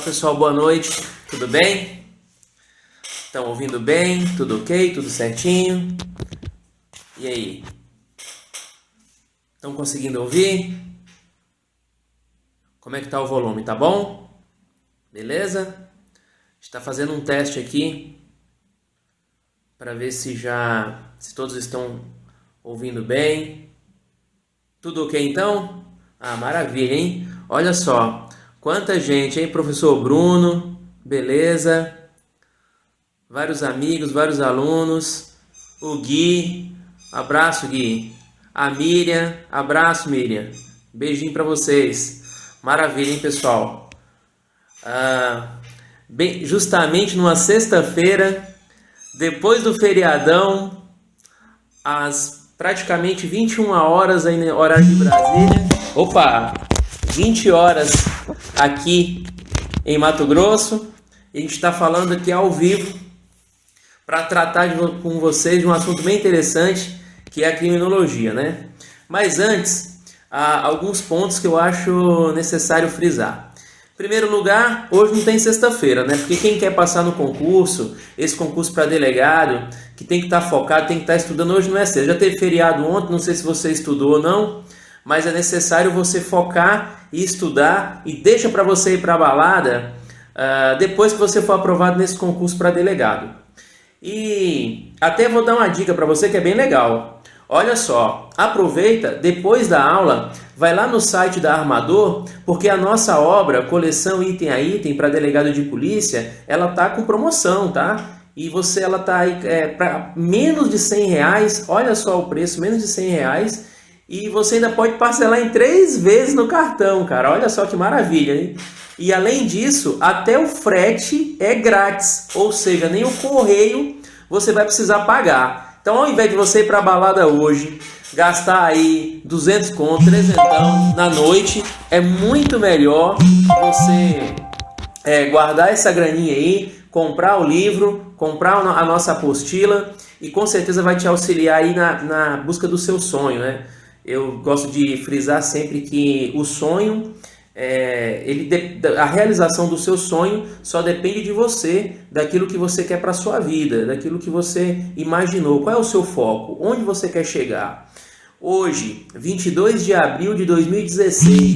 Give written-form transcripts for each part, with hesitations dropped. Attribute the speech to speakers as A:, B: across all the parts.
A: Olá pessoal, boa noite, tudo bem? Estão ouvindo bem? Tudo ok? Tudo certinho? E aí? Estão conseguindo ouvir? Como é que tá o volume, tá bom? Beleza? A gente está fazendo um teste aqui para ver se todos estão ouvindo bem. Tudo ok então? Ah, maravilha, hein? Olha só, quanta gente, hein? Professor Bruno, beleza? Vários amigos, vários alunos. O Gui, abraço Gui. A Miriam, abraço Miriam. Beijinho para vocês. Maravilha, hein, pessoal? Justamente numa sexta-feira, depois do feriadão, às praticamente 21 horas aí no horário de Brasília. Opa! 20 horas aqui em Mato Grosso. A gente está falando aqui ao vivo para tratar com vocês de um assunto bem interessante, que é a criminologia, né? Mas antes, há alguns pontos que eu acho necessário frisar. Em primeiro lugar, hoje não tem sexta-feira, né? Porque quem quer passar no concurso, esse concurso para delegado, que tem que estar focado, tem que estar estudando, hoje não é sexta. Já teve feriado ontem, não sei se você estudou ou não, mas é necessário você focar e estudar, e deixa para você ir para a balada depois que você for aprovado nesse concurso para delegado. E até vou dar uma dica para você que é bem legal. Olha só, aproveita, depois da aula, vai lá no site da Armador, porque a nossa obra, coleção item a item para delegado de polícia, ela tá com promoção, tá? E ela tá aí para menos de R$100, olha só o preço, menos de R$100, e você ainda pode parcelar em 3 vezes no cartão, cara. Olha só que maravilha, hein? E além disso, até o frete é grátis, ou seja, nem o correio você vai precisar pagar. Então, ao invés de você ir para a balada hoje, gastar aí 200 conto, 300 na noite, é muito melhor você guardar essa graninha aí, comprar o livro, comprar a nossa apostila, e com certeza vai te auxiliar aí na busca do seu sonho, né? Eu gosto de frisar sempre que o sonho, a realização do seu sonho só depende de você, daquilo que você quer para a sua vida, daquilo que você imaginou. Qual é o seu foco? Onde você quer chegar? Hoje, 22 de abril de 2016,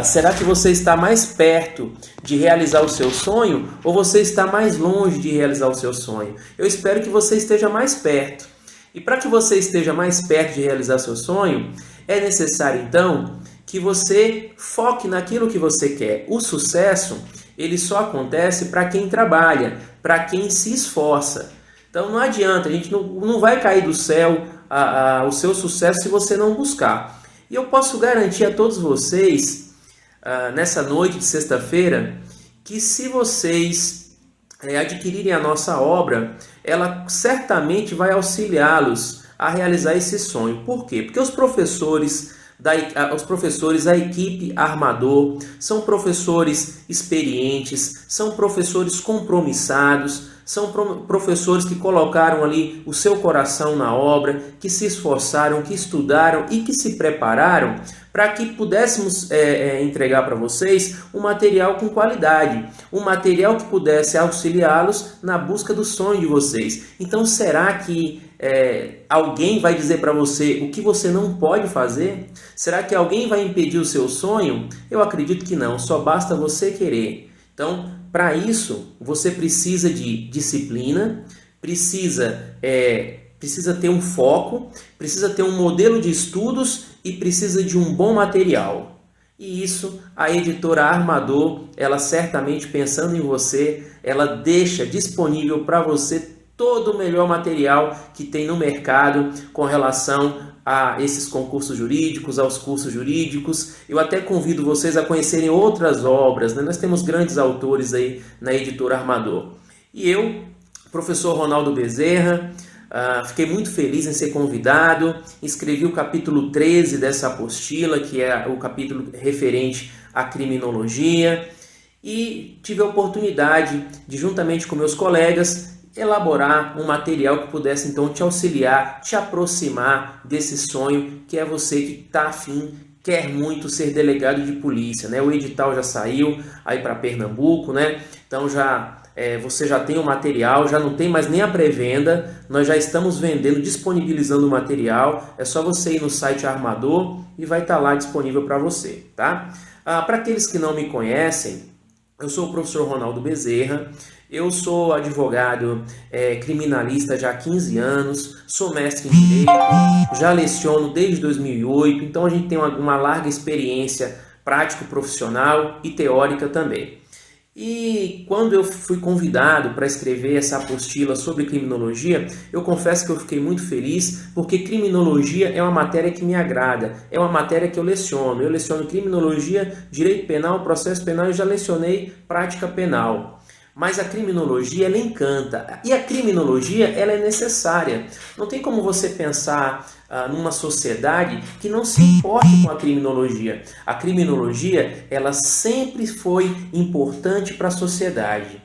A: será que você está mais perto de realizar o seu sonho ou você está mais longe de realizar o seu sonho? Eu espero que você esteja mais perto. E para que você esteja mais perto de realizar seu sonho, é necessário então que você foque naquilo que você quer. O sucesso, ele só acontece para quem trabalha, para quem se esforça. Então não adianta, a gente não vai cair do céu o seu sucesso se você não buscar. E eu posso garantir a todos vocês, nessa noite de sexta-feira, que se vocês adquirirem a nossa obra, ela certamente vai auxiliá-los a realizar esse sonho. Por quê? Porque os professores, a equipe Armador, são professores experientes, são professores compromissados, são professores que colocaram ali o seu coração na obra, que se esforçaram, que estudaram e que se prepararam para que pudéssemos entregar para vocês um material com qualidade, um material que pudesse auxiliá-los na busca do sonho de vocês. Então, será que alguém vai dizer para você o que você não pode fazer? Será que alguém vai impedir o seu sonho? Eu acredito que não, só basta você querer. Então, para isso, você precisa de disciplina, precisa ter um foco, precisa ter um modelo de estudos e precisa de um bom material. E isso, a editora Armador, ela certamente pensando em você, ela deixa disponível para você todo o melhor material que tem no mercado com relação a esses concursos jurídicos, aos cursos jurídicos. Eu até convido vocês a conhecerem outras obras, né? Nós temos grandes autores aí na editora Armador. E eu, professor Ronaldo Bezerra, fiquei muito feliz em ser convidado, escrevi o capítulo 13 dessa apostila, que é o capítulo referente à criminologia, e tive a oportunidade de, juntamente com meus colegas, elaborar um material que pudesse então te auxiliar, te aproximar desse sonho que é você que está afim quer muito ser delegado de polícia, né? O edital já saiu aí para Pernambuco, né? Então você já tem o material, já não tem mais nem a pré-venda, nós já estamos vendendo, disponibilizando o material, é só você ir no site Armador e vai estar lá disponível para você, tá? Para aqueles que não me conhecem, eu sou o professor Ronaldo Bezerra, eu sou advogado criminalista já há 15 anos, sou mestre em Direito, já leciono desde 2008, então a gente tem uma larga experiência prático-profissional e teórica também. E quando eu fui convidado para escrever essa apostila sobre criminologia, eu confesso que eu fiquei muito feliz, porque criminologia é uma matéria que me agrada, é uma matéria que eu leciono. Eu leciono criminologia, direito penal, processo penal e já lecionei prática penal. Mas a criminologia, ela encanta. E a criminologia, ela é necessária. Não tem como você pensar numa sociedade que não se importe com a criminologia. A criminologia, ela sempre foi importante para a sociedade.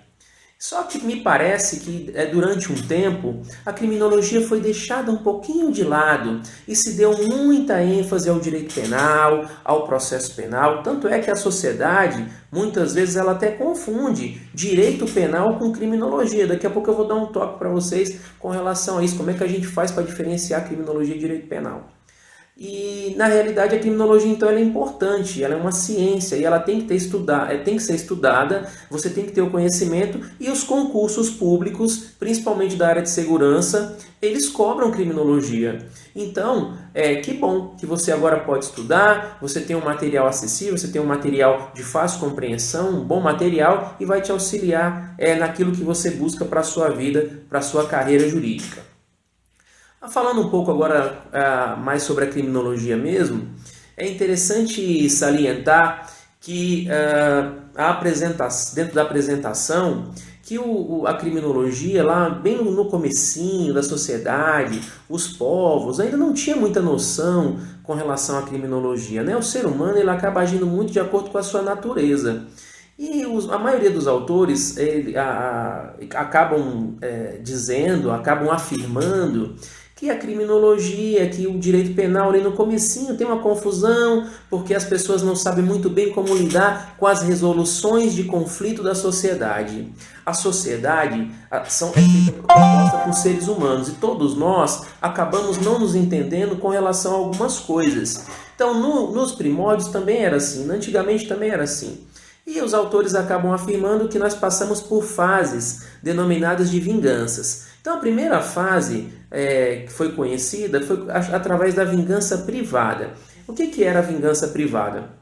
A: Só que me parece que durante um tempo a criminologia foi deixada um pouquinho de lado e se deu muita ênfase ao direito penal, ao processo penal. Tanto é que a sociedade, muitas vezes, ela até confunde direito penal com criminologia. Daqui a pouco eu vou dar um toque para vocês com relação a isso, como é que a gente faz para diferenciar criminologia e direito penal. E, na realidade, a criminologia, então, ela é importante, ela é uma ciência e ela tem que ser estudada, você tem que ter o conhecimento, e os concursos públicos, principalmente da área de segurança, eles cobram criminologia. Então, que bom que você agora pode estudar, você tem um material acessível, você tem um material de fácil compreensão, um bom material, e vai te auxiliar naquilo que você busca para a sua vida, para a sua carreira jurídica. Falando um pouco agora mais sobre a criminologia mesmo, é interessante salientar que dentro da apresentação, que a criminologia, lá bem no comecinho da sociedade, os povos ainda não tinha muita noção com relação à criminologia, né? O ser humano, ele acaba agindo muito de acordo com a sua natureza. E a maioria dos autores acabam acabam afirmando que a criminologia, que o direito penal ali no comecinho tem uma confusão, porque as pessoas não sabem muito bem como lidar com as resoluções de conflito da sociedade. A sociedade é composta por seres humanos e todos nós acabamos não nos entendendo com relação a algumas coisas. Então, nos primórdios também era assim, antigamente também era assim. E os autores acabam afirmando que nós passamos por fases denominadas de vinganças. Então, a primeira fase que foi conhecida foi através da vingança privada. O que era a vingança privada?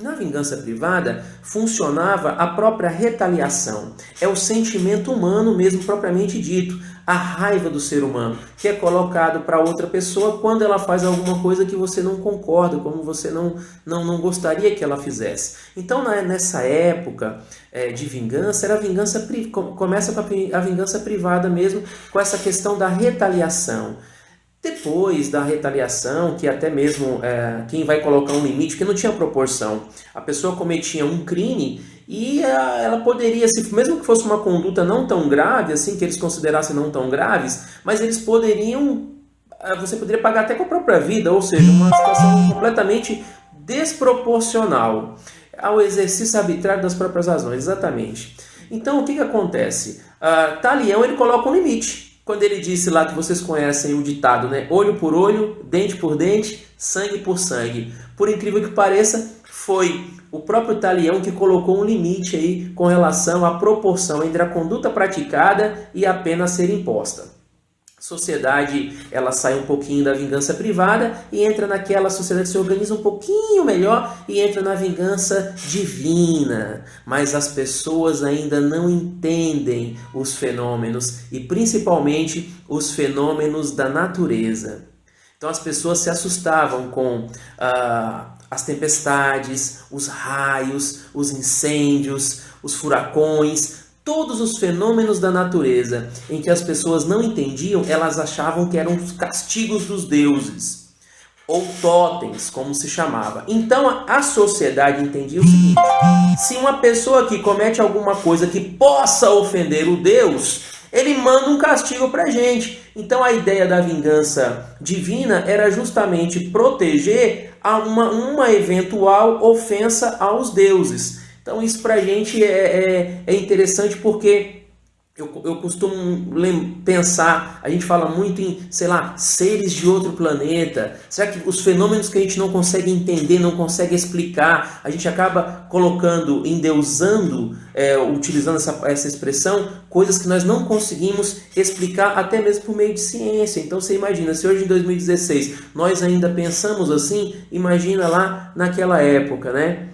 A: Na vingança privada, funcionava a própria retaliação. É o sentimento humano mesmo, propriamente dito. A raiva do ser humano, que é colocado para outra pessoa quando ela faz alguma coisa que você não concorda, como você não gostaria que ela fizesse. Então, nessa época de vingança, começa com a vingança privada mesmo, com essa questão da retaliação. Depois da retaliação, que até mesmo quem vai colocar um limite, porque não tinha proporção. A pessoa cometia um crime e ela poderia, mesmo que fosse uma conduta não tão grave, assim, que eles considerassem não tão graves, mas eles você poderia pagar até com a própria vida, ou seja, uma situação completamente desproporcional ao exercício arbitrário das próprias razões, exatamente. Então, o que acontece? Talião, ele coloca um limite. Quando ele disse lá, que vocês conhecem o ditado, né? Olho por olho, dente por dente, sangue por sangue. Por incrível que pareça, foi o próprio Talião que colocou um limite aí com relação à proporção entre a conduta praticada e a pena a ser imposta. A sociedade, ela sai um pouquinho da vingança privada e entra naquela sociedade que se organiza um pouquinho melhor e entra na vingança divina. Mas as pessoas ainda não entendem os fenômenos e principalmente os fenômenos da natureza. Então as pessoas se assustavam com as tempestades, os raios, os incêndios, os furacões, todos os fenômenos da natureza em que as pessoas não entendiam, elas achavam que eram os castigos dos deuses, ou totens, como se chamava. Então a sociedade entendia o seguinte: se uma pessoa que comete alguma coisa que possa ofender o Deus, ele manda um castigo para a gente. Então a ideia da vingança divina era justamente proteger uma eventual ofensa aos deuses. Então isso para a gente é interessante porque eu costumo pensar, a gente fala muito em, sei lá, seres de outro planeta. Será que os fenômenos que a gente não consegue entender, não consegue explicar, a gente acaba colocando, endeusando, utilizando essa expressão, coisas que nós não conseguimos explicar até mesmo por meio de ciência. Então você imagina, se hoje em 2016 nós ainda pensamos assim, imagina lá naquela época, né?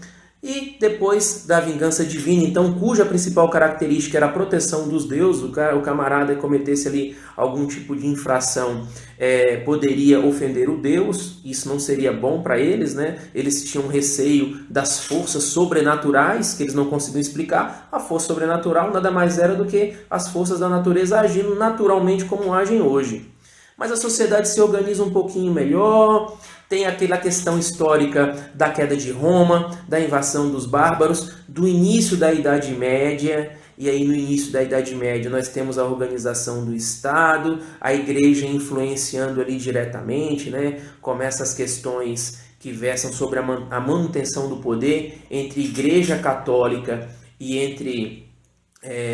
A: E depois da vingança divina, então, cuja principal característica era a proteção dos deuses, o camarada cometesse ali algum tipo de infração, poderia ofender o Deus, isso não seria bom para eles, né? Eles tinham receio das forças sobrenaturais, que eles não conseguiam explicar. A força sobrenatural nada mais era do que as forças da natureza agindo naturalmente como agem hoje. Mas a sociedade se organiza um pouquinho melhor, tem aquela questão histórica da queda de Roma, da invasão dos bárbaros, do início da Idade Média, e aí no início da Idade Média nós temos a organização do Estado, a igreja influenciando ali diretamente, né? Começa as questões que versam sobre a manutenção do poder entre igreja católica e entre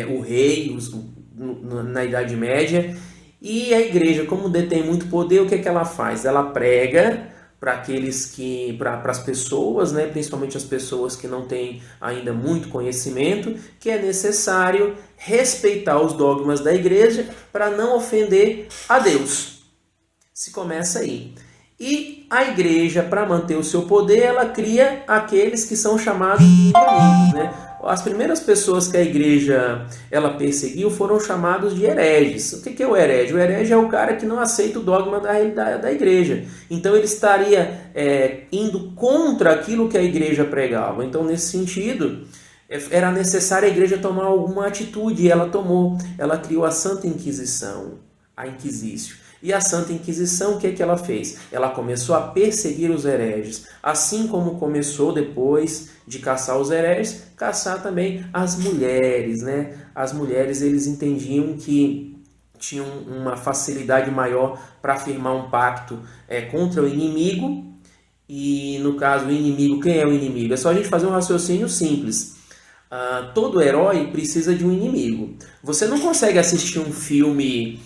A: o rei na Idade Média. E a igreja, como detém muito poder, o que é que ela faz? Ela prega para as pessoas, né, principalmente as pessoas que não têm ainda muito conhecimento, que é necessário respeitar os dogmas da igreja para não ofender a Deus. Se começa aí. E a igreja, para manter o seu poder, ela cria aqueles que são chamados de inimigos, né? As primeiras pessoas que a igreja ela perseguiu foram chamados de hereges. O que é o herege? O herege é o cara que não aceita o dogma da igreja. Então ele estaria indo contra aquilo que a igreja pregava. Então, nesse sentido, era necessário a igreja tomar alguma atitude, e ela tomou. Ela criou a Santa Inquisição, a Inquisício. E a Santa Inquisição, o que é que ela fez? Ela começou a perseguir os hereges, assim como começou depois de caçar os hereges, caçar também as mulheres, né? As mulheres, eles entendiam que tinham uma facilidade maior para firmar um pacto contra o inimigo. E no caso, o inimigo, quem é o inimigo? É só a gente fazer um raciocínio simples. Todo herói precisa de um inimigo. Você não consegue assistir um filme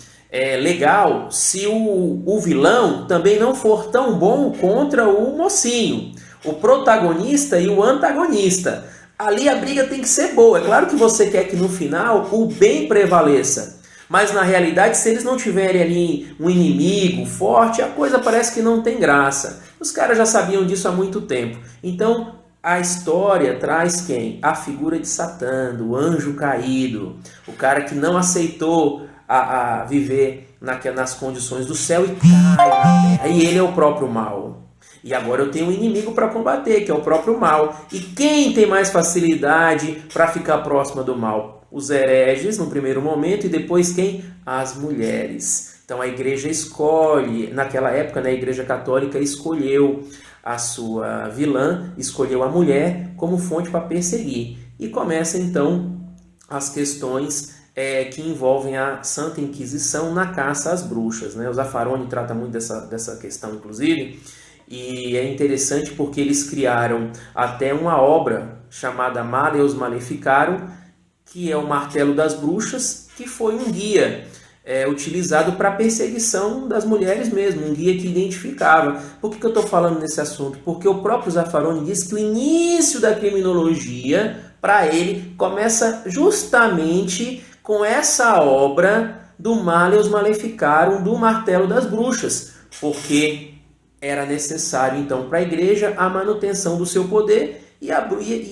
A: legal se o vilão também não for tão bom contra o mocinho, o protagonista e o antagonista. Ali a briga tem que ser boa. É claro que você quer que no final o bem prevaleça, mas na realidade, se eles não tiverem ali um inimigo forte, a coisa parece que não tem graça. Os caras já sabiam disso há muito tempo. Então a história traz quem? A figura de Satã, do anjo caído, o cara que não aceitou a viver nas condições do céu e cai na terra. E ele é o próprio mal. E agora eu tenho um inimigo para combater, que é o próprio mal. E quem tem mais facilidade para ficar próxima do mal? Os hereges, no primeiro momento, e depois quem? As mulheres. Então a igreja escolhe, naquela época, né, a igreja católica escolheu a sua vilã, escolheu a mulher como fonte para perseguir. E começa então as questões que envolvem a Santa Inquisição na caça às bruxas, né? O Zaffaroni trata muito dessa questão, inclusive, e é interessante porque eles criaram até uma obra chamada Maleus Maleficarum, que é o martelo das bruxas, que foi um guia utilizado para a perseguição das mulheres mesmo, um guia que identificava. Por que eu estou falando nesse assunto? Porque o próprio Zaffaroni diz que o início da criminologia, para ele, começa justamente com essa obra do Maleus Maleficarum, do martelo das bruxas, porque era necessário, então, para a igreja a manutenção do seu poder, e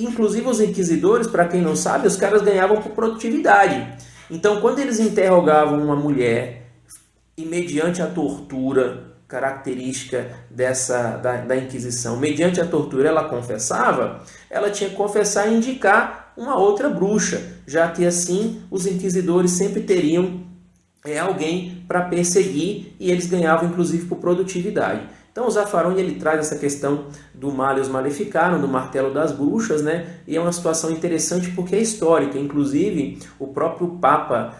A: inclusive os inquisidores, para quem não sabe, os caras ganhavam por produtividade. Então, quando eles interrogavam uma mulher, e mediante a tortura característica da Inquisição, mediante a tortura ela confessava, ela tinha que confessar e indicar uma outra bruxa, já que assim os inquisidores sempre teriam alguém para perseguir, e eles ganhavam inclusive por produtividade. Então o Zaffaroni ele traz essa questão do Maleus Maleficarum, do martelo das bruxas, né? E é uma situação interessante porque é histórica. Inclusive o próprio Papa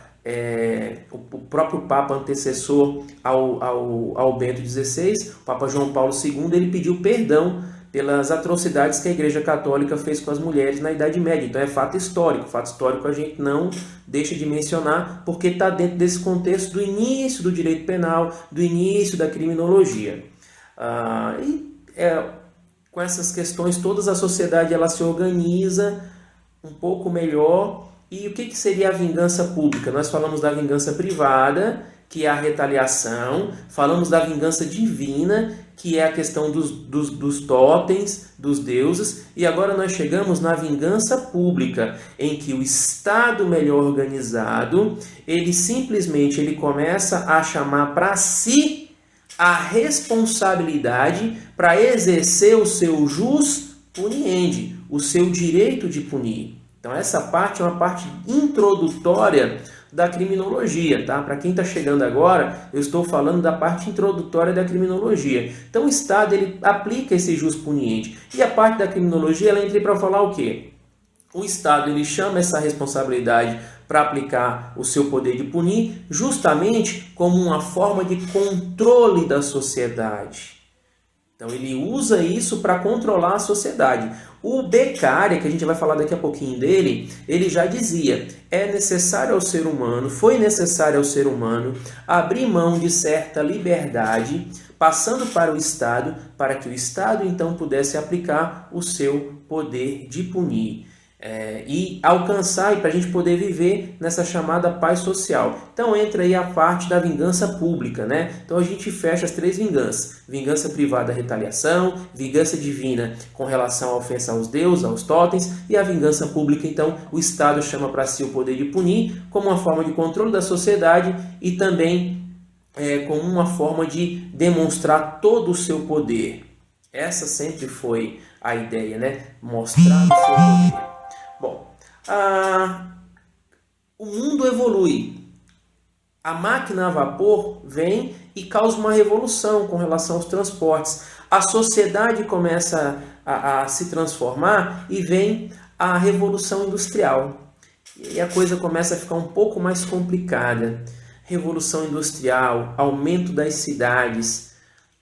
A: o próprio Papa antecessor ao Bento XVI, o Papa João Paulo II, ele pediu perdão pelas atrocidades que a Igreja Católica fez com as mulheres na Idade Média. Então é fato histórico. Fato histórico a gente não deixa de mencionar, porque está dentro desse contexto do início do direito penal, do início da criminologia. Com essas questões todas, a sociedade ela se organiza um pouco melhor. E o que seria a vingança pública? Nós falamos da vingança privada, que é a retaliação, falamos da vingança divina, que é a questão dos totens, dos deuses, e agora nós chegamos na vingança pública, em que o Estado melhor organizado, ele simplesmente começa a chamar para si a responsabilidade para exercer o seu jus puniendi, o seu direito de punir. Então essa parte é uma parte introdutória da criminologia, tá? Para quem está chegando agora, eu estou falando da parte introdutória da criminologia. Então o Estado ele aplica esse jus puniendi. E a parte da criminologia ela entra para falar o quê? O Estado ele chama essa responsabilidade para aplicar o seu poder de punir justamente como uma forma de controle da sociedade. Então ele usa isso para controlar a sociedade. O Beccaria, que a gente vai falar daqui a pouquinho dele, ele já dizia, foi necessário ao ser humano abrir mão de certa liberdade, passando para o Estado, para que o Estado então pudesse aplicar o seu poder de punir. E alcançar, e para a gente poder viver nessa chamada paz social. Então entra aí a parte da vingança pública, né? Então a gente fecha as três vinganças. Vingança privada, retaliação, vingança divina com relação à ofensa aos deuses, aos totens, e a vingança pública, então o Estado chama para si o poder de punir como uma forma de controle da sociedade e também como uma forma de demonstrar todo o seu poder. Essa sempre foi a ideia, né? Mostrar o seu poder. Bom, o mundo evolui. A máquina a vapor vem e causa uma revolução com relação aos transportes. A sociedade começa a se transformar e vem a revolução industrial. E a coisa começa a ficar um pouco mais complicada. Revolução industrial, aumento das cidades.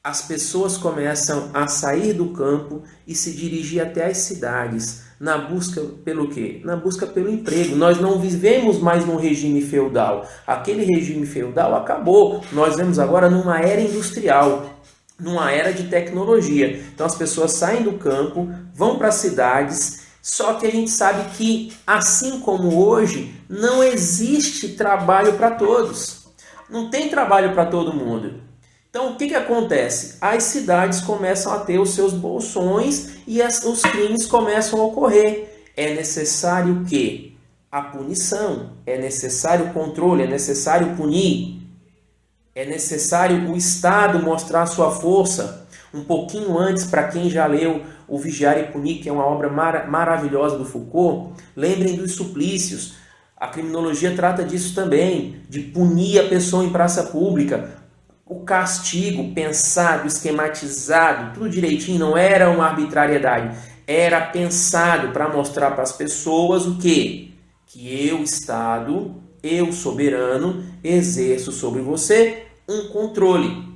A: As pessoas começam a sair do campo e se dirigir até as cidades. Na busca pelo quê? Na busca pelo emprego. Nós não vivemos mais num regime feudal. Aquele regime feudal acabou. Nós vivemos agora numa era industrial, numa era de tecnologia. Então as pessoas saem do campo, vão para as cidades, só que a gente sabe que, assim como hoje, não existe trabalho para todos. Não tem trabalho para todo mundo. Então, o que acontece? As cidades começam a ter os seus bolsões e os crimes começam a ocorrer. É necessário o quê? A punição. É necessário o controle, é necessário punir. É necessário o Estado mostrar sua força. Um pouquinho antes, para quem já leu O Vigiar e Punir, que é uma obra maravilhosa do Foucault, lembrem dos suplícios. A criminologia trata disso também, de punir a pessoa em praça pública. O castigo pensado, esquematizado, tudo direitinho, não era uma arbitrariedade. Era pensado para mostrar para as pessoas o quê? Que eu, Estado, eu, soberano, exerço sobre você um controle.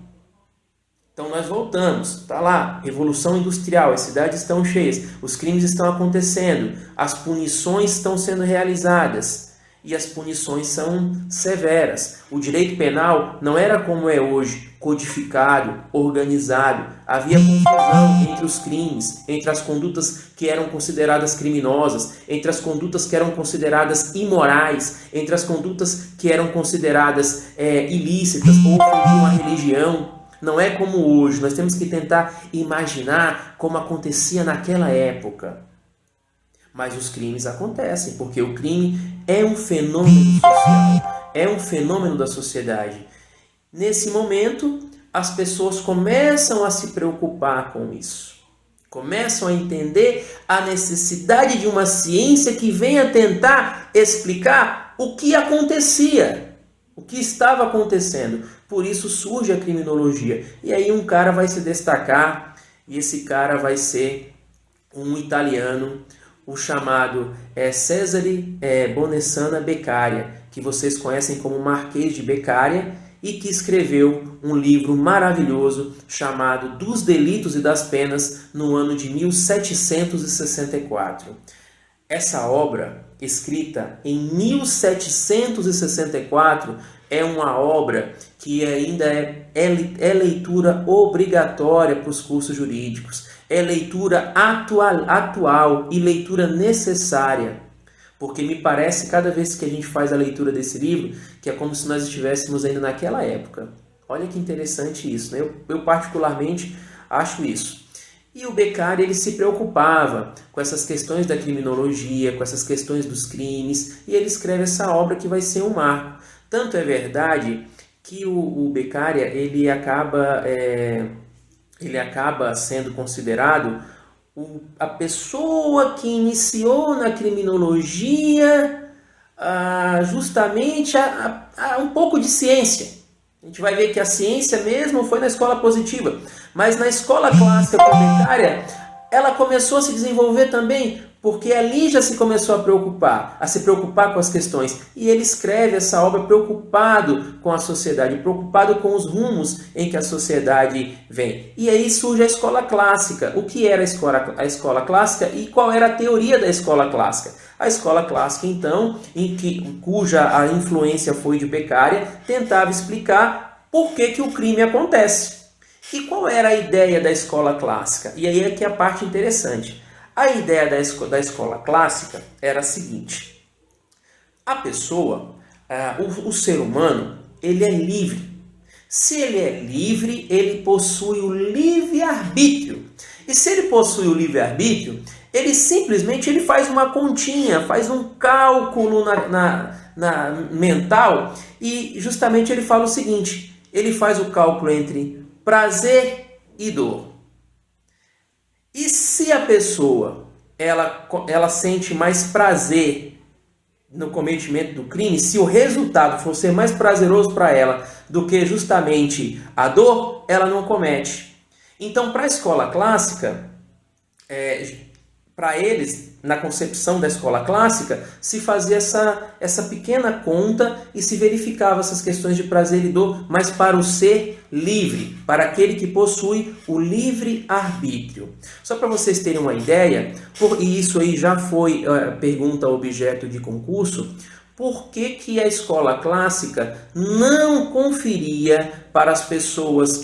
A: Então nós voltamos, está lá, Revolução Industrial, as cidades estão cheias, os crimes estão acontecendo, as punições estão sendo realizadas. E as punições são severas. O direito penal não era como é hoje, codificado, organizado. Havia confusão entre os crimes, entre as condutas que eram consideradas criminosas, entre as condutas que eram consideradas imorais, entre as condutas que eram consideradas ilícitas ou ofendiam a religião. Não é como hoje. Nós temos que tentar imaginar como acontecia naquela época. Mas os crimes acontecem, porque o crime é um fenômeno social, é um fenômeno da sociedade. Nesse momento, as pessoas começam a se preocupar com isso. Começam a entender a necessidade de uma ciência que venha tentar explicar o que acontecia, o que estava acontecendo. Por isso surge a criminologia. E aí um cara vai se destacar, e esse cara vai ser um italiano, o chamado Cesare Bonesana Beccaria, que vocês conhecem como Marquês de Beccaria, e que escreveu um livro maravilhoso chamado Dos Delitos e das Penas, no ano de 1764. Essa obra, escrita em 1764, é uma obra que ainda é leitura obrigatória para os cursos jurídicos. É leitura atual e leitura necessária. Porque me parece, cada vez que a gente faz a leitura desse livro, que é como se nós estivéssemos ainda naquela época. Olha que interessante isso, né? Eu particularmente acho isso. E o Beccaria, ele se preocupava com essas questões da criminologia, com essas questões dos crimes, e ele escreve essa obra que vai ser um marco. Tanto é verdade que o Beccaria, ele acaba sendo considerado a pessoa que iniciou na criminologia justamente um pouco de ciência. A gente vai ver que a ciência mesmo foi na escola positiva, mas na escola clássica com a Beccaria, ela começou a se desenvolver também, porque ali já se começou a se preocupar com as questões. E ele escreve essa obra preocupado com a sociedade, preocupado com os rumos em que a sociedade vem. E aí surge a escola clássica. O que era a escola clássica e qual era a teoria da escola clássica? A escola clássica, então, cuja a influência foi de Beccaria, tentava explicar por que o crime acontece. E qual era a ideia da escola clássica? E aí é que é a parte interessante. A ideia da escola clássica era a seguinte: a pessoa, o ser humano, ele é livre. Se ele é livre, ele possui o livre-arbítrio. E se ele possui o livre-arbítrio, ele simplesmente faz uma continha, faz um cálculo mental, e justamente ele fala o seguinte: ele faz o cálculo entre prazer e dor. E se a pessoa ela sente mais prazer no cometimento do crime, se o resultado for ser mais prazeroso para ela do que justamente a dor, ela não comete. Então, para a escola clássica, para eles, na concepção da escola clássica, se fazia essa pequena conta e se verificava essas questões de prazer e dor, mas para o ser livre, para aquele que possui o livre-arbítrio. Só para vocês terem uma ideia, e isso aí já foi pergunta objeto de concurso, por que a escola clássica não conferia para as pessoas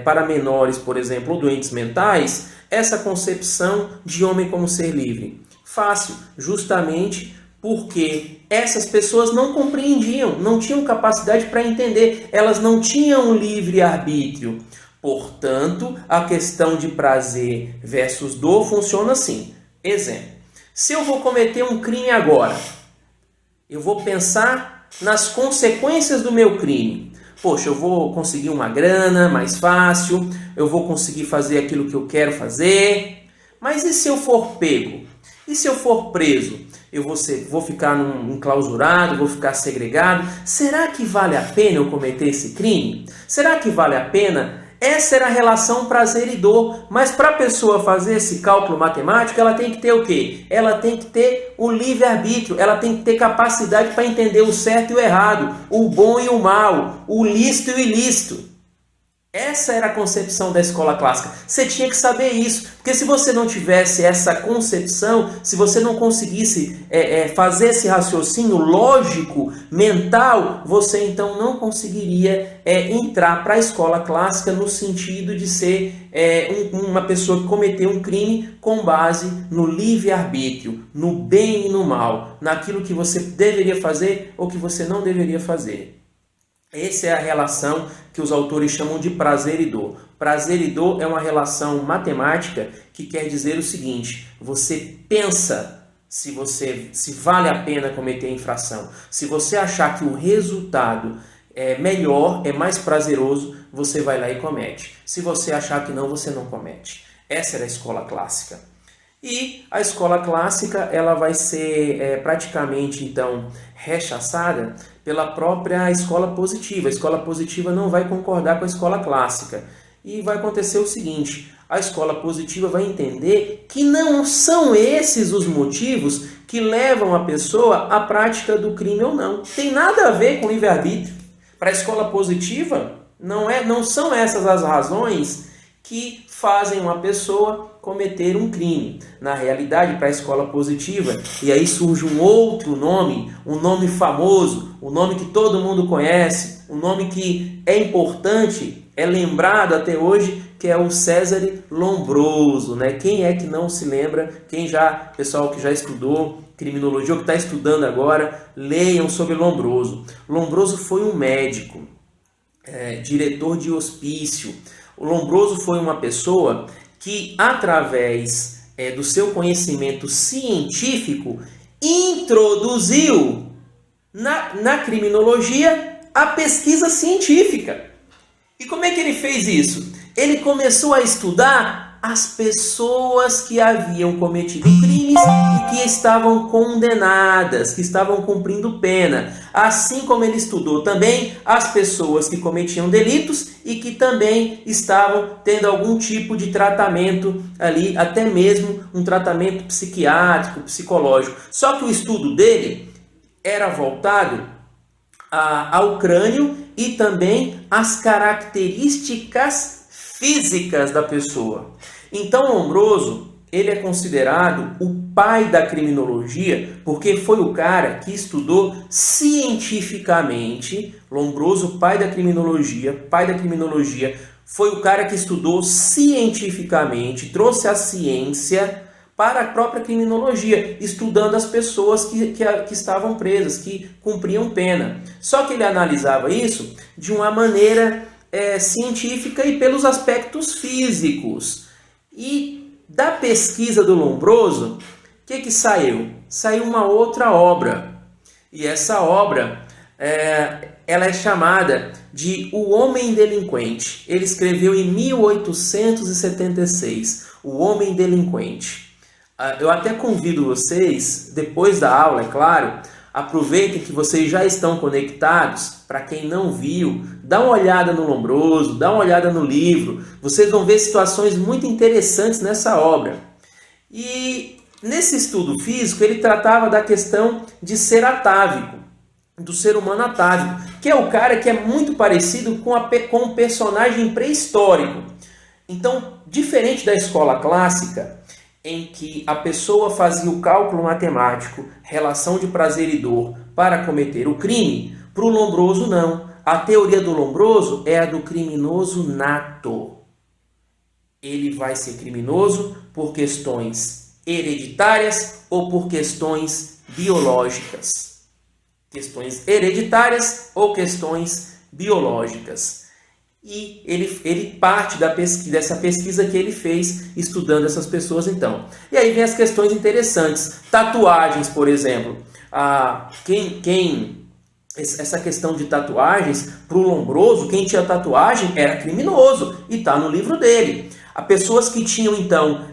A: para menores, por exemplo, ou doentes mentais, essa concepção de homem como ser livre? Fácil, justamente porque essas pessoas não compreendiam, não tinham capacidade para entender, elas não tinham livre-arbítrio. Portanto, a questão de prazer versus dor funciona assim. Exemplo: se eu vou cometer um crime agora, eu vou pensar nas consequências do meu crime. Poxa, eu vou conseguir uma grana mais fácil, eu vou conseguir fazer aquilo que eu quero fazer. Mas e se eu for pego? E se eu for preso? Eu vou ficar enclausurado, vou ficar segregado? Será que vale a pena eu cometer esse crime? Será que vale a pena? Essa era a relação prazer e dor. Mas para a pessoa fazer esse cálculo matemático, ela tem que ter o quê? Ela tem que ter o livre-arbítrio, ela tem que ter capacidade para entender o certo e o errado, o bom e o mal, o lícito e o ilícito. Essa era a concepção da escola clássica. Você tinha que saber isso, porque se você não tivesse essa concepção, se você não conseguisse fazer esse raciocínio lógico, mental, você então não conseguiria entrar para a escola clássica no sentido de ser uma pessoa que cometeu um crime com base no livre-arbítrio, no bem e no mal, naquilo que você deveria fazer ou que você não deveria fazer. Essa é a relação que os autores chamam de prazer e dor. Prazer e dor é uma relação matemática que quer dizer o seguinte: você pensa se vale a pena cometer a infração. Se você achar que o resultado é melhor, é mais prazeroso, você vai lá e comete. Se você achar que não, você não comete. Essa era a escola clássica. E a escola clássica ela vai ser praticamente então rechaçada pela própria escola positiva. A escola positiva não vai concordar com a escola clássica. e vai acontecer o seguinte: a escola positiva vai entender que não são esses os motivos que levam a pessoa à prática do crime ou não. Tem nada a ver com livre-arbítrio. Para a escola positiva, não são essas as razões que fazem uma pessoa cometer um crime. Na realidade, para a escola positiva, e aí surge um outro nome, um nome famoso, um nome que todo mundo conhece, um nome que é importante, é lembrado até hoje, que é o Césare Lombroso, né? Quem é que não se lembra? Pessoal que já estudou criminologia ou que está estudando agora, leiam sobre Lombroso. Lombroso foi um médico, diretor de hospício. O Lombroso foi uma pessoa que, através do seu conhecimento científico, introduziu na criminologia a pesquisa científica. E como é que ele fez isso? Ele começou a estudar as pessoas que haviam cometido crimes e que estavam condenadas, que estavam cumprindo pena. Assim como ele estudou também as pessoas que cometiam delitos e que também estavam tendo algum tipo de tratamento ali, até mesmo um tratamento psiquiátrico, psicológico. Só que o estudo dele era voltado ao crânio e também às características físicas da pessoa. Então, Lombroso, ele é considerado o pai da criminologia, porque foi o cara que estudou cientificamente. Lombroso, pai da criminologia, foi o cara que estudou cientificamente, trouxe a ciência para a própria criminologia, estudando as pessoas que estavam presas, que cumpriam pena. Só que ele analisava isso de uma maneira científica e pelos aspectos físicos. E da pesquisa do Lombroso, o que saiu? Saiu uma outra obra. E essa obra, ela é chamada de O Homem Delinquente. Ele escreveu em 1876, O Homem Delinquente. Eu até convido vocês, depois da aula, é claro, aproveitem que vocês já estão conectados. Para quem não viu, dá uma olhada no Lombroso, dá uma olhada no livro. Vocês vão ver situações muito interessantes nessa obra. E nesse estudo físico, ele tratava da questão de ser atávico, do ser humano atávico, que é o cara que é muito parecido com um personagem pré-histórico. Então, diferente da escola clássica, em que a pessoa fazia o cálculo matemático, relação de prazer e dor, para cometer o crime, para o Lombroso não. A teoria do Lombroso é a do criminoso nato. Ele vai ser criminoso por questões hereditárias ou por questões biológicas. Questões hereditárias ou questões biológicas. E ele parte dessa pesquisa que ele fez estudando essas pessoas, então. E aí vem as questões interessantes. Tatuagens, por exemplo. Essa questão de tatuagens, para o Lombroso, quem tinha tatuagem era criminoso. E está no livro dele. As pessoas que tinham, então,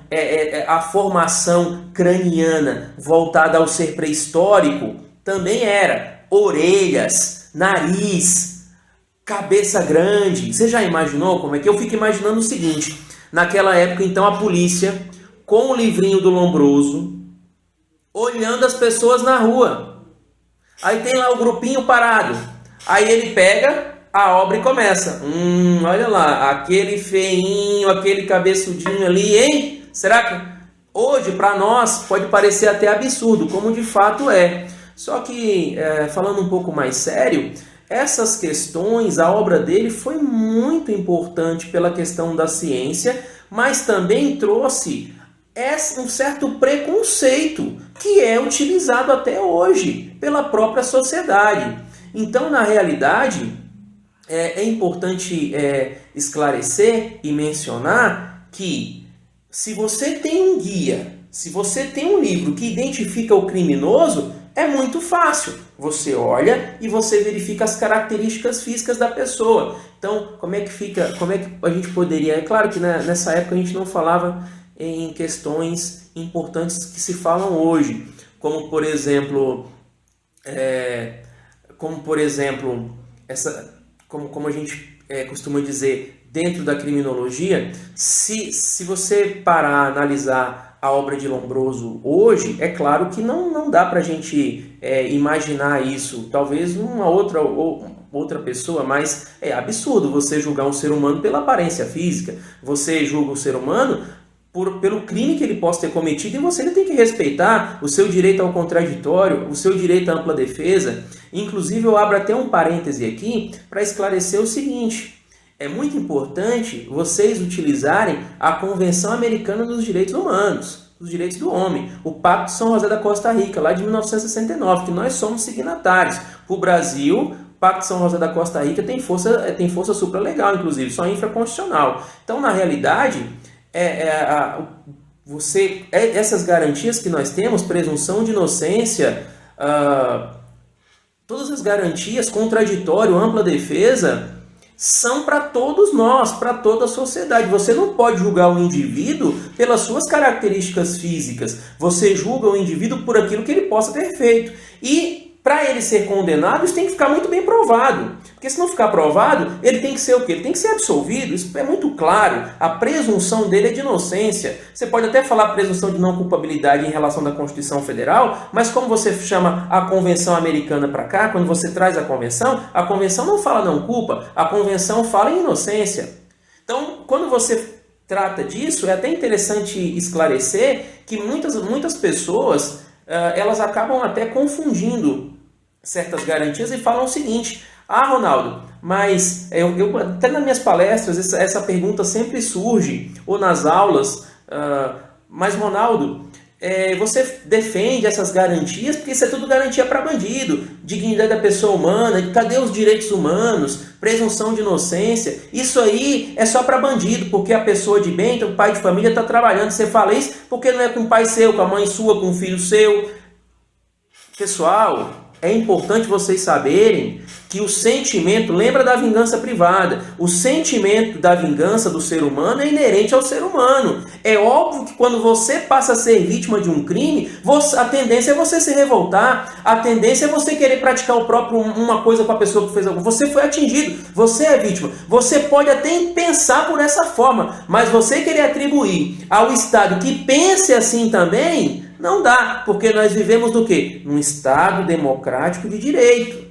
A: a formação craniana voltada ao ser pré-histórico, também era orelhas, nariz, cabeça grande. Você já imaginou como é que? Eu fico imaginando o seguinte: naquela época, então, a polícia, com o livrinho do Lombroso, olhando as pessoas na rua. Aí tem lá o grupinho parado. Aí ele pega a obra e começa. Olha lá, aquele feinho, aquele cabeçudinho ali, hein? Será que hoje, para nós, pode parecer até absurdo, como de fato é. Só que, falando um pouco mais sério, essas questões, a obra dele foi muito importante pela questão da ciência, mas também trouxe um certo preconceito que é utilizado até hoje pela própria sociedade. Então, na realidade, é importante esclarecer e mencionar que se você tem um guia, se você tem um livro que identifica o criminoso, é muito fácil. Você olha e você verifica as características físicas da pessoa. Então, como é que fica? Como é que a gente poderia? É claro que nessa época a gente não falava em questões importantes que se falam hoje, como por exemplo, como a gente costuma dizer, dentro da criminologia, se você parar a analisar a obra de Lombroso hoje, é claro que não dá para a gente imaginar isso. Talvez uma outra pessoa, mas é absurdo você julgar um ser humano pela aparência física. Você julga o ser humano pelo crime que ele possa ter cometido, e você ainda tem que respeitar o seu direito ao contraditório, o seu direito à ampla defesa. Inclusive, eu abro até um parêntese aqui para esclarecer o seguinte: é muito importante vocês utilizarem a Convenção Americana dos Direitos Humanos, dos Direitos do Homem, o Pacto de São José da Costa Rica, lá de 1969, que nós somos signatários. O Brasil, o Pacto de São José da Costa Rica tem força supralegal, inclusive, só infraconstitucional. Então, na realidade, essas garantias que nós temos, presunção de inocência, todas as garantias, contraditório, ampla defesa, são para todos nós, para toda a sociedade. Você não pode julgar o indivíduo pelas suas características físicas. Você julga o indivíduo por aquilo que ele possa ter feito. E para ele ser condenado, isso tem que ficar muito bem provado. Porque se não ficar provado, ele tem que ser o quê? Ele tem que ser absolvido. Isso é muito claro. A presunção dele é de inocência. Você pode até falar presunção de não culpabilidade em relação da Constituição Federal, mas como você chama a Convenção Americana para cá, quando você traz a Convenção não fala não culpa, a Convenção fala em inocência. Então, quando você trata disso, é até interessante esclarecer que muitas pessoas elas acabam até confundindo certas garantias e falam o seguinte: Ronaldo, mas até nas minhas palestras essa pergunta sempre surge, ou nas aulas, mas Ronaldo, você defende essas garantias porque isso é tudo garantia para bandido, dignidade da pessoa humana, cadê os direitos humanos, presunção de inocência? Isso aí é só para bandido, porque a pessoa de bem, então o pai de família está trabalhando. Você fala isso porque não é com o pai seu, com a mãe sua, com o filho seu. Pessoal, é importante vocês saberem que o sentimento, lembra da vingança privada, o sentimento da vingança do ser humano é inerente ao ser humano. É óbvio que quando você passa a ser vítima de um crime, a tendência é você se revoltar, a tendência é você querer praticar uma coisa com a pessoa que fez algo. Você foi atingido, você é vítima. Você pode até pensar por essa forma, mas você querer atribuir ao Estado que pense assim também, não dá, porque nós vivemos do quê? Num Estado democrático de direito.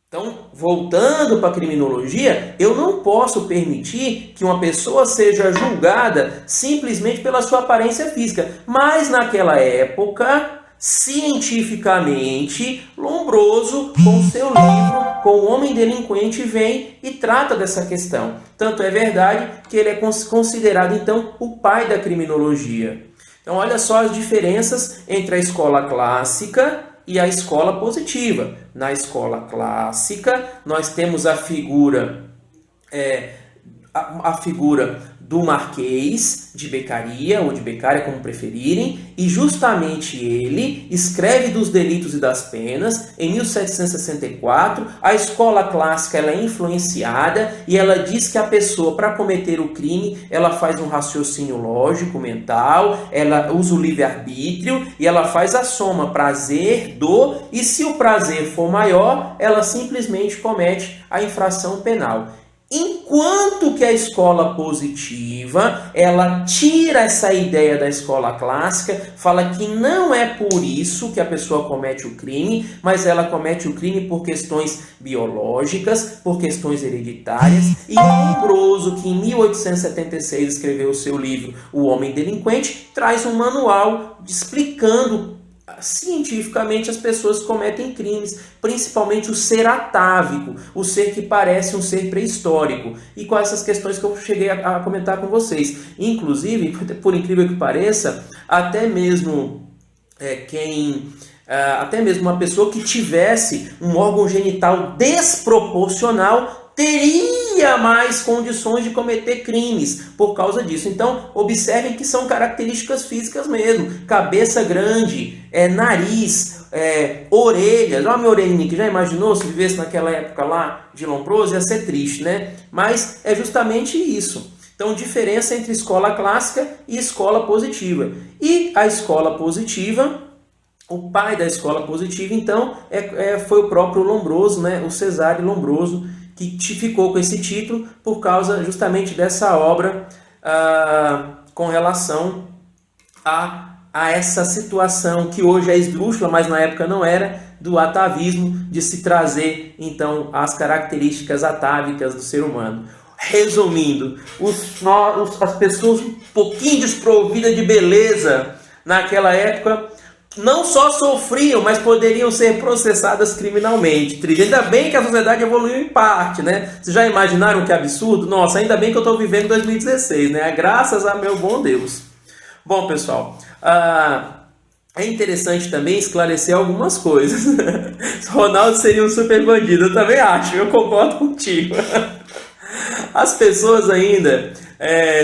A: Então, voltando para a criminologia, eu não posso permitir que uma pessoa seja julgada simplesmente pela sua aparência física. Mas naquela época, cientificamente, Lombroso, com seu livro, com o Homem Delinquente, vem e trata dessa questão. Tanto é verdade que ele é considerado, então, o pai da criminologia. Então, olha só as diferenças entre a escola clássica e a escola positiva. Na escola clássica, nós temos a figura do Marquês de Beccaria, ou de Beccaria, como preferirem, e justamente ele escreve dos delitos e das penas em 1764. A escola clássica ela é influenciada e ela diz que a pessoa, para cometer o crime, ela faz um raciocínio lógico, mental, ela usa o livre-arbítrio e ela faz a soma prazer, dor, e se o prazer for maior, ela simplesmente comete a infração penal. Enquanto que a escola positiva, ela tira essa ideia da escola clássica, fala que não é por isso que a pessoa comete o crime, mas ela comete o crime por questões biológicas, por questões hereditárias. E Lombroso, que em 1876 escreveu o seu livro O Homem Delinquente, traz um manual explicando cientificamente as pessoas cometem crimes, principalmente o ser atávico, o ser que parece um ser pré-histórico, e com essas questões que eu cheguei a comentar com vocês. Inclusive, por incrível que pareça, até mesmo uma pessoa que tivesse um órgão genital desproporcional teria mais condições de cometer crimes por causa disso. Então, observem que são características físicas mesmo. Cabeça grande, nariz, orelhas. Olha a minha orelhinha, que já imaginou se vivesse naquela época lá de Lombroso? Ia ser triste, né? Mas é justamente isso. Então, diferença entre escola clássica e escola positiva. E a escola positiva, o pai da escola positiva, então, foi o próprio Lombroso, né? O Cesare Lombroso, que ficou com esse título por causa justamente dessa obra com relação a essa situação que hoje é esdrúxula, mas na época não era, do atavismo, de se trazer então as características atávicas do ser humano. Resumindo, as pessoas um pouquinho desprovidas de beleza naquela época não só sofriam, mas poderiam ser processadas criminalmente. Ainda bem que a sociedade evoluiu em parte, né? Vocês já imaginaram que absurdo? Nossa, ainda bem que eu estou vivendo em 2016, né? Graças a meu bom Deus. Bom, pessoal, é interessante também esclarecer algumas coisas. Ronaldo seria um super bandido, eu também acho, eu concordo contigo. As pessoas ainda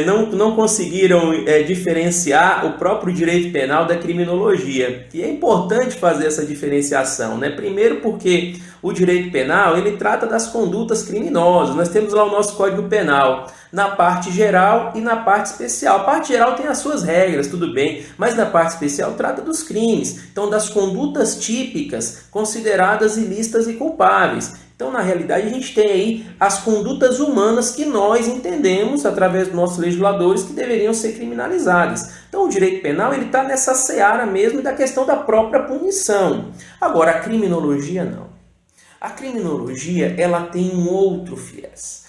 A: não conseguiram diferenciar o próprio direito penal da criminologia. E é importante fazer essa diferenciação, né? Primeiro porque o direito penal ele trata das condutas criminosas. Nós temos lá o nosso Código Penal, na parte geral e na parte especial. A parte geral tem as suas regras, tudo bem, mas na parte especial trata dos crimes, então das condutas típicas consideradas ilícitas e culpáveis. Então, na realidade, a gente tem aí as condutas humanas que nós entendemos, através dos nossos legisladores, que deveriam ser criminalizadas. Então, o direito penal está nessa seara mesmo da questão da própria punição. Agora, a criminologia não. A criminologia ela tem um outro viés.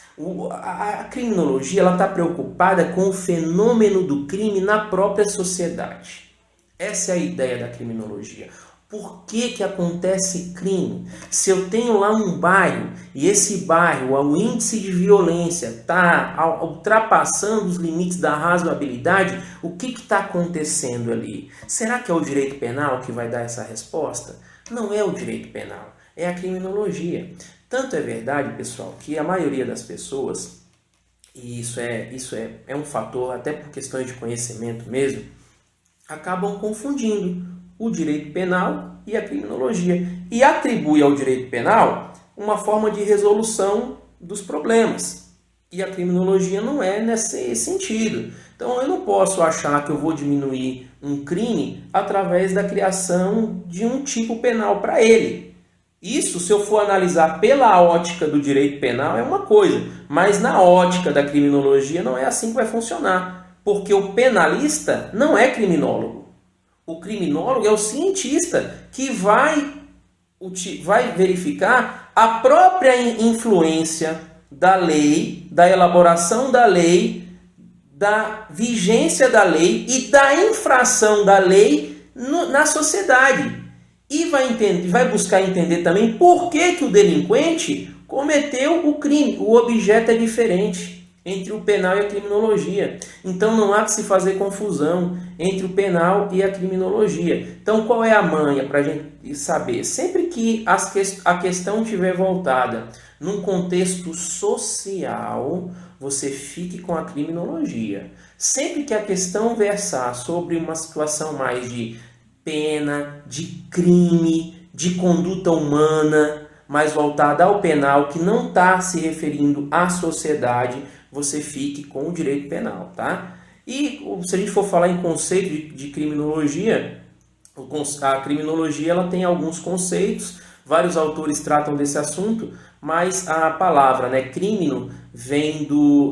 A: A criminologia está preocupada com o fenômeno do crime na própria sociedade. Essa é a ideia da criminologia. Por que acontece crime? Se eu tenho lá um bairro e esse bairro, o índice de violência está ultrapassando os limites da razoabilidade, o que está acontecendo ali? Será que é o direito penal que vai dar essa resposta? Não é o direito penal, é a criminologia. Tanto é verdade, pessoal, que a maioria das pessoas, e isso é um fator até por questões de conhecimento mesmo, acabam confundindo o direito penal e a criminologia, e atribui ao direito penal uma forma de resolução dos problemas, e a criminologia não é nesse sentido. Então eu não posso achar que eu vou diminuir um crime através da criação de um tipo penal para ele. Isso, se eu for analisar pela ótica do direito penal, é uma coisa, mas na ótica da criminologia não é assim que vai funcionar, porque o penalista não é criminólogo. O criminólogo é o cientista que vai verificar a própria influência da lei, da elaboração da lei, da vigência da lei e da infração da lei na sociedade. E vai buscar entender também por que o delinquente cometeu o crime. O objeto é diferente entre o penal e a criminologia. Então não há que se fazer confusão entre o penal e a criminologia. Então qual é a manha para a gente saber? Sempre que a questão estiver voltada num contexto social, você fique com a criminologia. Sempre que a questão versar sobre uma situação mais de pena, de crime, de conduta humana, mais voltada ao penal, que não está se referindo à sociedade, você fique com o direito penal, tá? E se a gente for falar em conceito de criminologia, a criminologia ela tem alguns conceitos, vários autores tratam desse assunto, mas a palavra, né, crimino vem do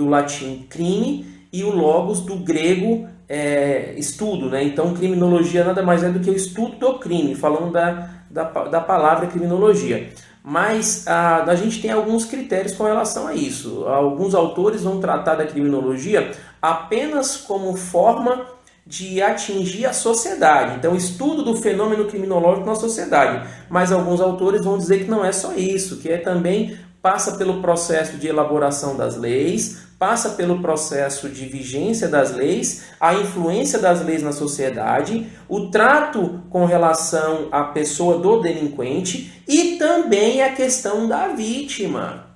A: latim crime e o logos do grego estudo, né? Então criminologia nada mais é do que o estudo do crime, falando da palavra criminologia. Mas a gente tem alguns critérios com relação a isso. Alguns autores vão tratar da criminologia apenas como forma de atingir a sociedade. Então, estudo do fenômeno criminológico na sociedade. Mas alguns autores vão dizer que não é só isso, que também passa pelo processo de elaboração das leis, passa pelo processo de vigência das leis, a influência das leis na sociedade, o trato com relação à pessoa do delinquente e também a questão da vítima,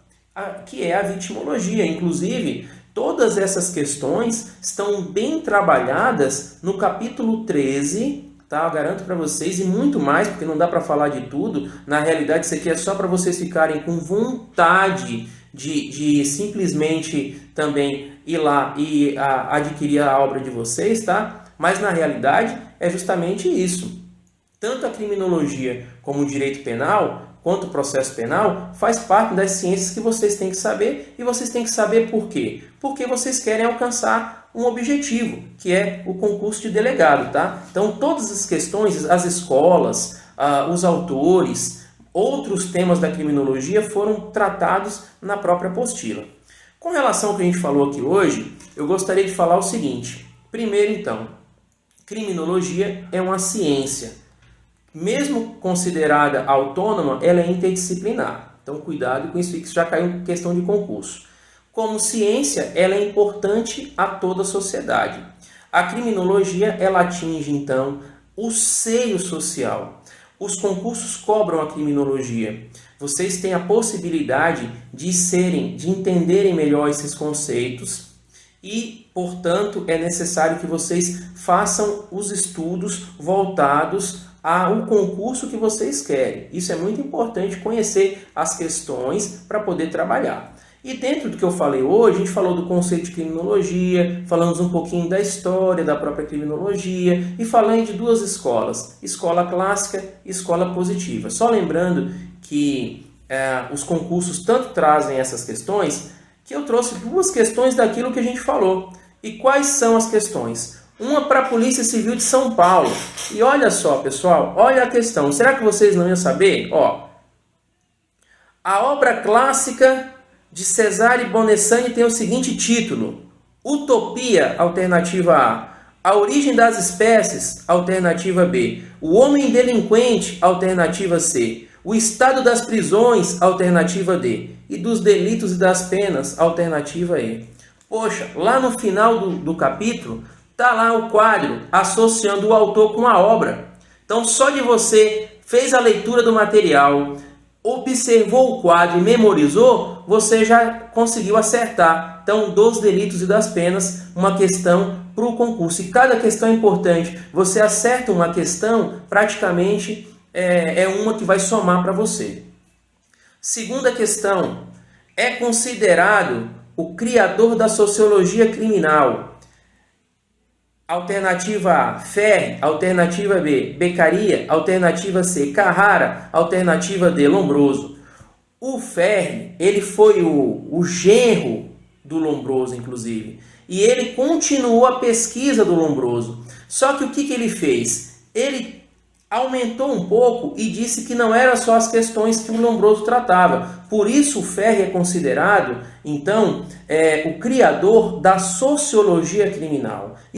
A: que é a vitimologia. Inclusive, todas essas questões estão bem trabalhadas no capítulo 13, tá? Eu garanto para vocês, e muito mais, porque não dá para falar de tudo. Na realidade, isso aqui é só para vocês ficarem com vontade de simplesmente também ir lá e adquirir a obra de vocês, tá? Mas na realidade é justamente isso. Tanto a criminologia como o direito penal quanto o processo penal, faz parte das ciências que vocês têm que saber, e vocês têm que saber por quê? Porque vocês querem alcançar um objetivo, que é o concurso de delegado, tá? Então, todas as questões, as escolas, os autores, outros temas da criminologia foram tratados na própria apostila. Com relação ao que a gente falou aqui hoje, eu gostaria de falar o seguinte. Primeiro, então, criminologia é uma ciência. Mesmo considerada autônoma, ela é interdisciplinar. Então, cuidado com isso, que já caiu em questão de concurso. Como ciência, ela é importante a toda a sociedade. A criminologia, ela atinge, então, o seio social. Os concursos cobram a criminologia. Vocês têm a possibilidade de entenderem melhor esses conceitos e, portanto, é necessário que vocês façam os estudos voltados ao concurso que vocês querem. Isso é muito importante, conhecer as questões para poder trabalhar. E dentro do que eu falei hoje, a gente falou do conceito de criminologia, falamos um pouquinho da história da própria criminologia e falando de duas escolas, escola clássica e escola positiva. Só lembrando que os concursos tanto trazem essas questões, que eu trouxe duas questões daquilo que a gente falou. E quais são as questões? Uma para a Polícia Civil de São Paulo. E olha só, pessoal, olha a questão. Será que vocês não iam saber? A obra clássica de Cesare Bonessani tem o seguinte título: Utopia, alternativa A. A origem das espécies, alternativa B. O homem delinquente, alternativa C. O estado das prisões, alternativa D. E dos delitos e das penas, alternativa E. Poxa, lá no final do capítulo, está lá o quadro associando o autor com a obra. Então, só de você fez a leitura do material, observou o quadro e memorizou, você já conseguiu acertar. Então, dos delitos e das penas, uma questão para o concurso. E cada questão é importante. Você acerta uma questão, praticamente é uma que vai somar para você. Segunda questão. É considerado o criador da sociologia criminal. Alternativa A, Ferri. Alternativa B, Beccaria. Alternativa C, Carrara. Alternativa D, Lombroso. O Ferri, ele foi o genro do Lombroso, inclusive. E ele continuou a pesquisa do Lombroso. Só que o que ele fez? Ele aumentou um pouco e disse que não eram só as questões que o Lombroso tratava. Por isso o Ferri é considerado, então, o criador da sociologia criminal.